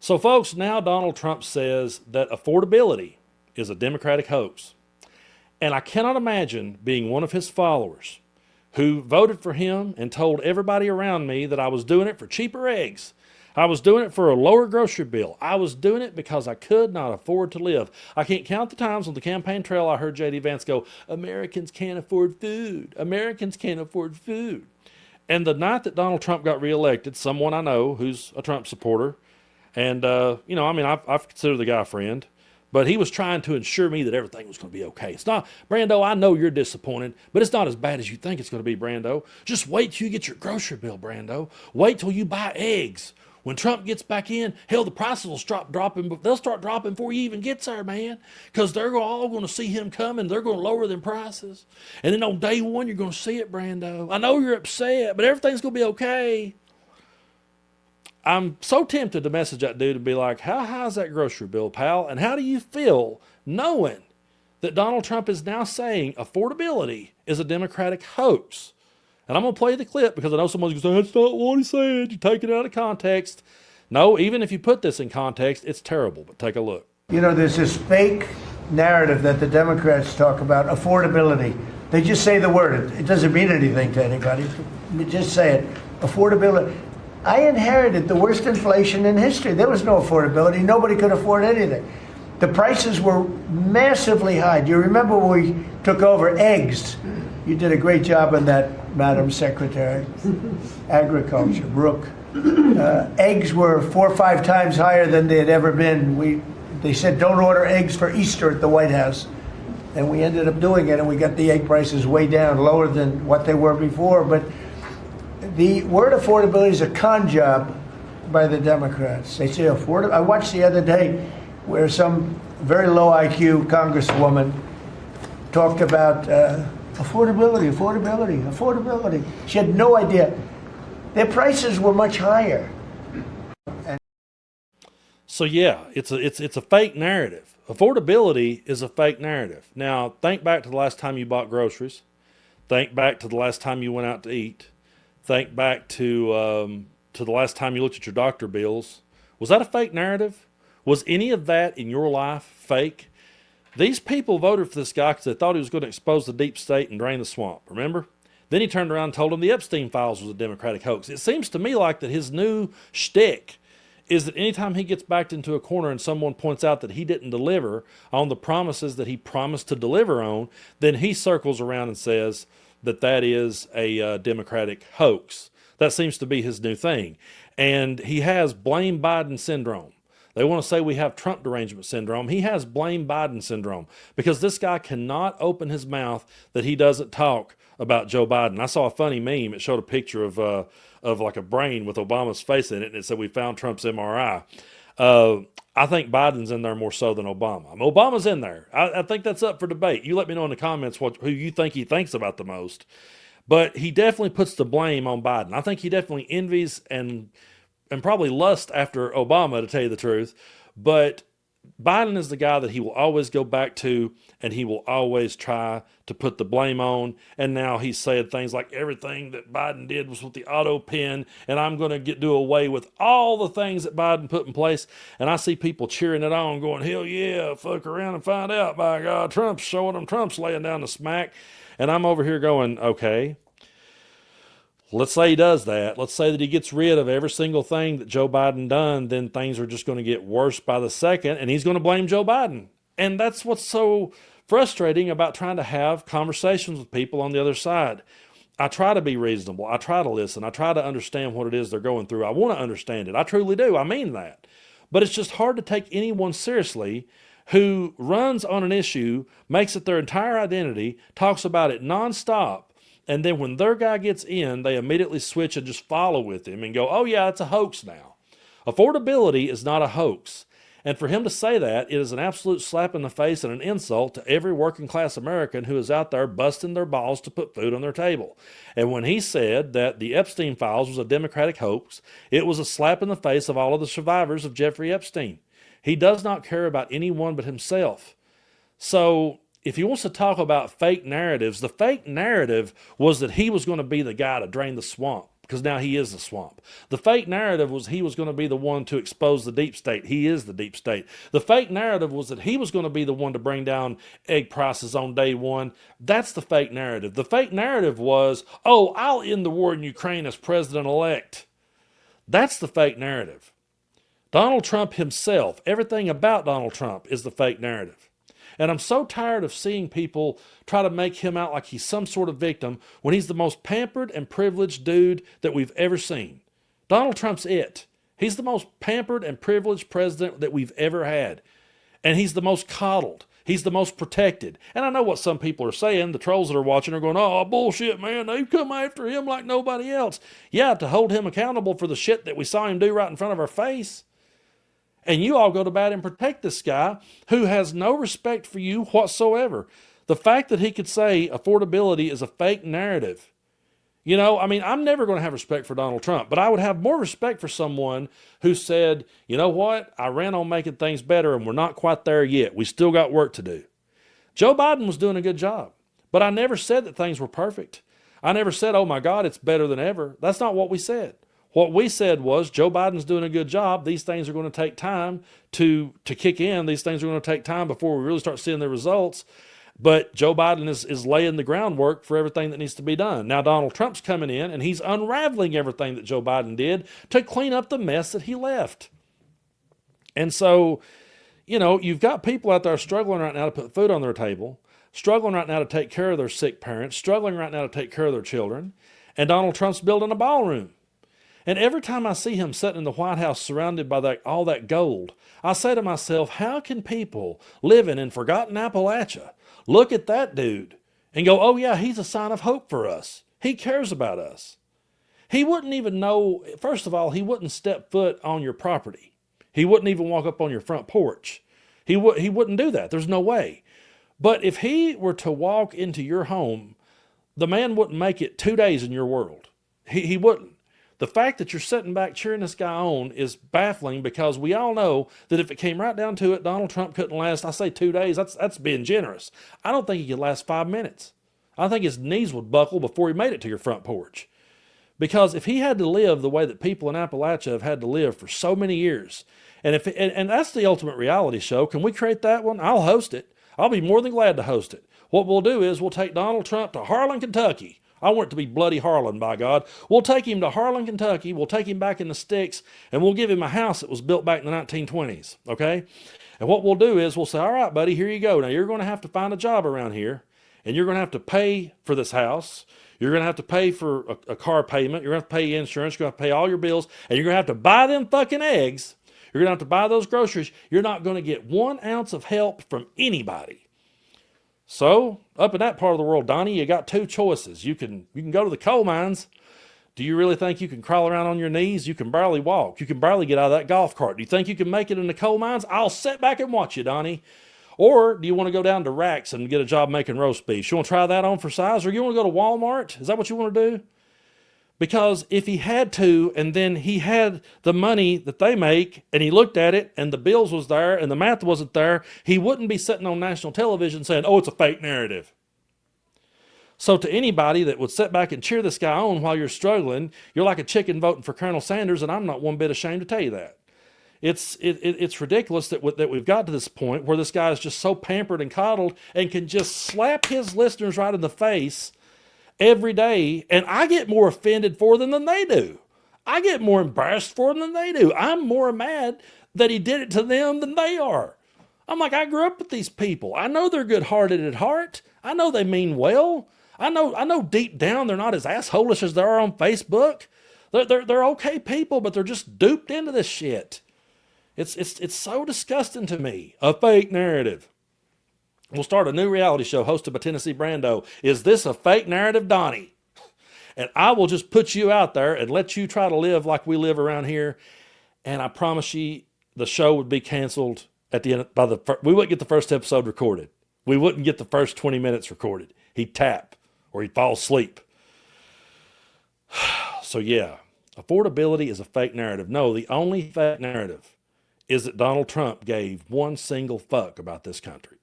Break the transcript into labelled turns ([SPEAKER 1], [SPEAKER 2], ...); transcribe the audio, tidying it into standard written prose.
[SPEAKER 1] So, folks, now Donald Trump says that affordability is a Democratic hoax. And I cannot imagine being one of his followers who voted for him and told everybody around me that I was doing it for cheaper eggs. I was doing it for a lower grocery bill. I was doing it because I could not afford to live. I can't count the times on the campaign trail I heard J.D. Vance go, Americans can't afford food. Americans can't afford food. And the night that Donald Trump got reelected, someone I know who's a Trump supporter, and, I've considered the guy a friend, but he was trying to ensure me that everything was going to be okay. It's not, Brando, I know you're disappointed, but it's not as bad as you think it's going to be, Brando. Just wait till you get your grocery bill, Brando. Wait till you buy eggs. When Trump gets back in, hell, the prices will start dropping, but they'll start dropping before he even gets there, man. Because they're all going to see him coming. They're going to lower them prices. And then on day one, you're going to see it, Brando. I know you're upset, but everything's going to be okay. I'm so tempted to message that dude and be like, how high is that grocery bill, pal? And how do you feel knowing that Donald Trump is now saying affordability is a Democratic hoax? And I'm going to play the clip because I know someone's going to say, that's not what he said. You take it out of context. No, even if you put this in context, it's terrible. But take a look.
[SPEAKER 2] You know, there's this fake narrative that the Democrats talk about, affordability. They just say the word. It doesn't mean anything to anybody. They just say it. Affordability. I inherited the worst inflation in history. There was no affordability. Nobody could afford anything. The prices were massively high. Do you remember when we took over eggs? You did a great job on that, Madam Secretary. Agriculture, Brooke. Eggs were 4 or 5 times higher than they had ever been. They said don't order eggs for Easter at the White House. And we ended up doing it, and we got the egg prices way down, lower than what they were before. But the word affordability is a con job by the Democrats. They say affordable. I watched the other day where some very low IQ congresswoman talked about affordability. She had no idea. Their prices were much higher.
[SPEAKER 1] So yeah, it's a fake narrative. Affordability is a fake narrative. Now, think back to the last time you bought groceries. Think back to the last time you went out to eat. Think back to the last time you looked at your doctor bills. Was that a fake narrative? Was any of that in your life fake? These people voted for this guy because they thought he was going to expose the deep state and drain the swamp, remember? Then he turned around and told them the Epstein files was a Democratic hoax. It seems to me like that his new shtick is that anytime he gets backed into a corner and someone points out that he didn't deliver on the promises that he promised to deliver on, then he circles around and says that is a Democratic hoax. That seems to be his new thing. And he has blame Biden syndrome. They want to say we have Trump derangement syndrome. He has blame Biden syndrome because this guy cannot open his mouth that he doesn't talk about Joe Biden. I saw a funny meme. It showed a picture of like a brain with Obama's face in it, and it said, we found Trump's MRI. I think Biden's in there more so than Obama. Obama's in there. I think that's up for debate. You let me know in the comments who you think he thinks about the most. But he definitely puts the blame on Biden. I think he definitely envies and probably lusts after Obama, to tell you the truth. But Biden is the guy that he will always go back to, and he will always try to put the blame on. And now he's said things like everything that Biden did was with the auto pen, and I'm going to do away with all the things that Biden put in place. And I see people cheering it on, going, hell yeah, fuck around and find out, by God, Trump's showing them, Trump's laying down the smack. And I'm over here going, okay, let's say he does that. Let's say that he gets rid of every single thing that Joe Biden done, then things are just going to get worse by the second, and he's going to blame Joe Biden. And that's what's so frustrating about trying to have conversations with people on the other side. I try to be reasonable. I try to listen. I try to understand what it is they're going through. I want to understand it. I truly do. I mean that. But it's just hard to take anyone seriously who runs on an issue, makes it their entire identity, talks about it nonstop, and then when their guy gets in, they immediately switch and just follow with him and go, oh yeah, it's a hoax now. Affordability is not a hoax. And for him to say that, it is an absolute slap in the face and an insult to every working class American who is out there busting their balls to put food on their table. And when he said that the Epstein files was a Democratic hoax, it was a slap in the face of all of the survivors of Jeffrey Epstein. He does not care about anyone but himself. So if he wants to talk about fake narratives, the fake narrative was that he was going to be the guy to drain the swamp. because now he is the swamp. The fake narrative was he was going to be the one to expose the deep state. He is the deep state. The fake narrative was that he was going to be the one to bring down egg prices on day one. That's the fake narrative. The fake narrative was, oh, I'll end the war in Ukraine as president-elect. That's the fake narrative. Donald Trump himself, everything about Donald Trump is the fake narrative. And I'm so tired of seeing people try to make him out like he's some sort of victim when he's the most pampered and privileged dude that we've ever seen. Donald Trump's it. He's the most pampered and privileged president that we've ever had. And he's the most coddled. He's the most protected. And I know what some people are saying. The trolls that are watching are going, oh, bullshit, man. They've come after him like nobody else. Yeah, to hold him accountable for the shit that we saw him do right in front of our face. And you all go to bat and protect this guy who has no respect for you whatsoever. The fact that he could say affordability is a fake narrative. You know, I mean, I'm never going to have respect for Donald Trump, but I would have more respect for someone who said, you know what, I ran on making things better and we're not quite there yet. We still got work to do. Joe Biden was doing a good job, but I never said that things were perfect. I never said, oh my God, it's better than ever. That's not what we said. What we said was Joe Biden's doing a good job. These things are going to take time to kick in. These things are going to take time before we really start seeing the results. But Joe Biden is laying the groundwork for everything that needs to be done. Now Donald Trump's coming in and he's unraveling everything that Joe Biden did to clean up the mess that he left. And so, you know, you've got people out there struggling right now to put food on their table, struggling right now to take care of their sick parents, struggling right now to take care of their children. And Donald Trump's building a ballroom. And every time I see him sitting in the White House surrounded by all that gold, I say to myself, how can people living in forgotten Appalachia look at that dude and go, oh yeah, he's a sign of hope for us. He cares about us. He wouldn't even know, first of all, he wouldn't step foot on your property. He wouldn't even walk up on your front porch. He wouldn't do that. There's no way. But if he were to walk into your home, the man wouldn't make it 2 days in your world. He wouldn't. The fact that you're sitting back cheering this guy on is baffling because we all know that if it came right down to it, Donald Trump couldn't last, I say 2 days, that's being generous. I don't think he could last 5 minutes. I think his knees would buckle before he made it to your front porch. Because if he had to live the way that people in Appalachia have had to live for so many years, and that's the ultimate reality show, can we create that one? I'll host it. I'll be more than glad to host it. What we'll do is we'll take Donald Trump to Harlan, Kentucky. I want it to be bloody Harlan, by God. We'll take him to Harlan, Kentucky. We'll take him back in the sticks, and we'll give him a house that was built back in the 1920s, okay? And what we'll do is we'll say, all right, buddy, here you go. Now, you're going to have to find a job around here, and you're going to have to pay for this house. You're going to have to pay for a car payment. You're going to have to pay insurance. You're going to have to pay all your bills, and you're going to have to buy them fucking eggs. You're going to have to buy those groceries. You're not going to get 1 ounce of help from anybody. So, up in that part of the world, Donnie, you got two choices. You can go to the coal mines. Do you really think you can crawl around on your knees? You can barely walk. You can barely get out of that golf cart. Do you think you can make it in the coal mines? I'll sit back and watch you, Donnie. Or do you want to go down to Racks and get a job making roast beef? You want to try that on for size? Or you want to go to Walmart? Is that what you want to do? Because if he had to, and then he had the money that they make, and he looked at it, and the bills was there, and the math wasn't there, he wouldn't be sitting on national television saying, oh, it's a fake narrative. So to anybody that would sit back and cheer this guy on while you're struggling, you're like a chicken voting for Colonel Sanders, and I'm not one bit ashamed to tell you that. It's ridiculous that we've got to this point where this guy is just so pampered and coddled and can just slap his listeners right in the face every day, and I get more offended for them than they do. I get more embarrassed for them than they do. I'm more mad that he did it to them than they are. I'm like, I grew up with these people. I know they're good-hearted at heart. I know they mean well. I know deep down they're not as assholish as they are on Facebook. They're okay people, but they're just duped into this shit. It's so disgusting to me. A fake narrative. We'll start a new reality show hosted by Tennessee Brando. Is this a fake narrative, Donnie? And I will just put you out there and let you try to live like we live around here. And I promise you, the show would be canceled at the end. We wouldn't get the first episode recorded. We wouldn't get the first 20 minutes recorded. He'd tap or he'd fall asleep. So yeah, affordability is a fake narrative. No, the only fake narrative is that Donald Trump gave one single fuck about this country.